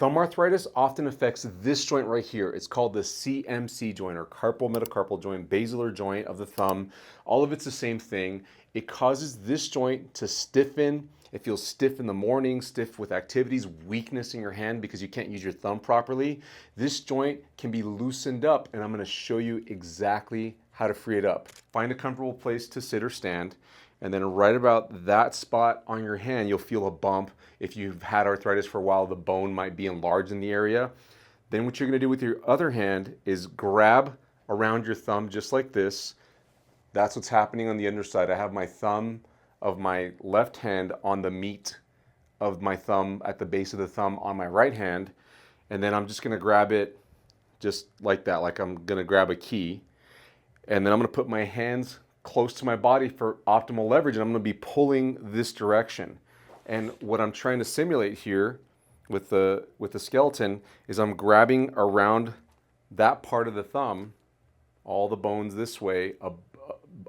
Thumb arthritis often affects this joint right here. It's called the CMC joint, or carpal metacarpal joint, basilar joint of the thumb. All of it's the same thing. It causes this joint to stiffen. It feels stiff in the morning, stiff with activities, weakness in your hand because you can't use your thumb properly. This joint can be loosened up, and I'm going to show you exactly how to free it up. Find a comfortable place to sit or stand. And then right about that spot on your hand, you'll feel a bump. If you've had arthritis for a while, the bone might be enlarged in the area. Then what you're gonna do with your other hand is grab around your thumb just like this. That's what's happening on the underside. I have my thumb of my left hand on the meat of my thumb at the base of the thumb on my right hand. And then I'm just gonna grab it just like that, like I'm gonna grab a key. And then I'm gonna put my hands close to my body for optimal leverage, and I'm going to be pulling this direction. And what I'm trying to simulate here with the skeleton is I'm grabbing around that part of the thumb, all the bones this way,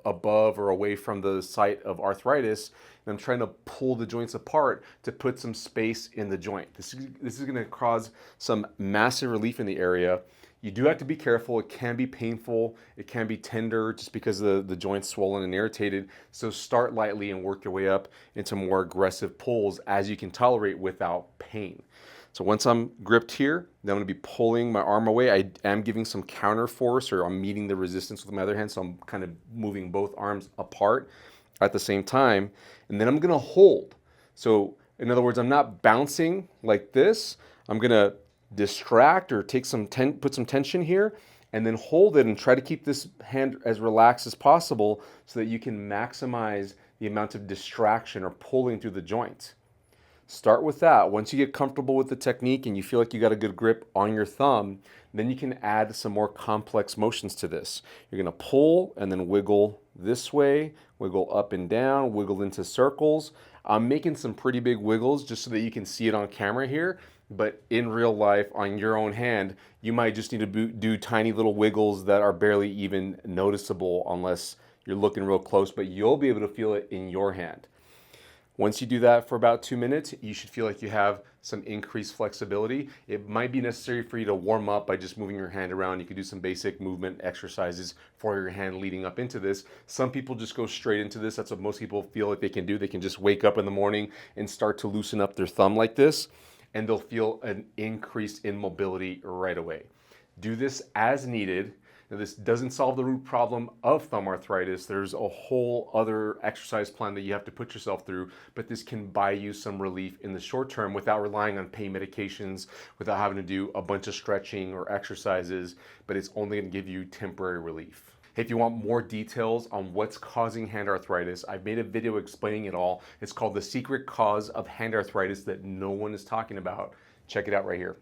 above or away from the site of arthritis, and I'm trying to pull the joints apart to put some space in the joint. This is going to cause some massive relief in the area. You do have to be careful. It can be painful. It can be tender just because the joint's swollen and irritated. So start lightly and work your way up into more aggressive pulls as you can tolerate without pain. So once I'm gripped here, then I'm going to be pulling my arm away. I am giving some counter force, or I'm meeting the resistance with my other hand. So I'm kind of moving both arms apart at the same time. And then I'm going to hold. So in other words, I'm not bouncing like this. I'm going to distract or take put some tension here, and then hold it and try to keep this hand as relaxed as possible so that you can maximize the amount of distraction or pulling through the joint. Start with that. Once you get comfortable with the technique and you feel like you got a good grip on your thumb, then you can add some more complex motions to this. You're going to pull and then wiggle this way, wiggle up and down, wiggle into circles. I'm making some pretty big wiggles just so that you can see it on camera here. But in real life, on your own hand, you might just need to do tiny little wiggles that are barely even noticeable unless you're looking real close, but you'll be able to feel it in your hand. Once you do that for about 2 minutes, you should feel like you have some increased flexibility. It might be necessary for you to warm up by just moving your hand around. You could do some basic movement exercises for your hand leading up into this. Some people just go straight into this. That's what most people feel like they can do. They can just wake up in the morning and start to loosen up their thumb like this, and they'll feel an increase in mobility right away. Do this as needed. Now, this doesn't solve the root problem of thumb arthritis. There's a whole other exercise plan that you have to put yourself through, but this can buy you some relief in the short term without relying on pain medications, without having to do a bunch of stretching or exercises, but it's only going to give you temporary relief. If you want more details on what's causing hand arthritis, I've made a video explaining it all. It's called The Secret Cause of Hand Arthritis That No One Is Talking About. Check it out right here.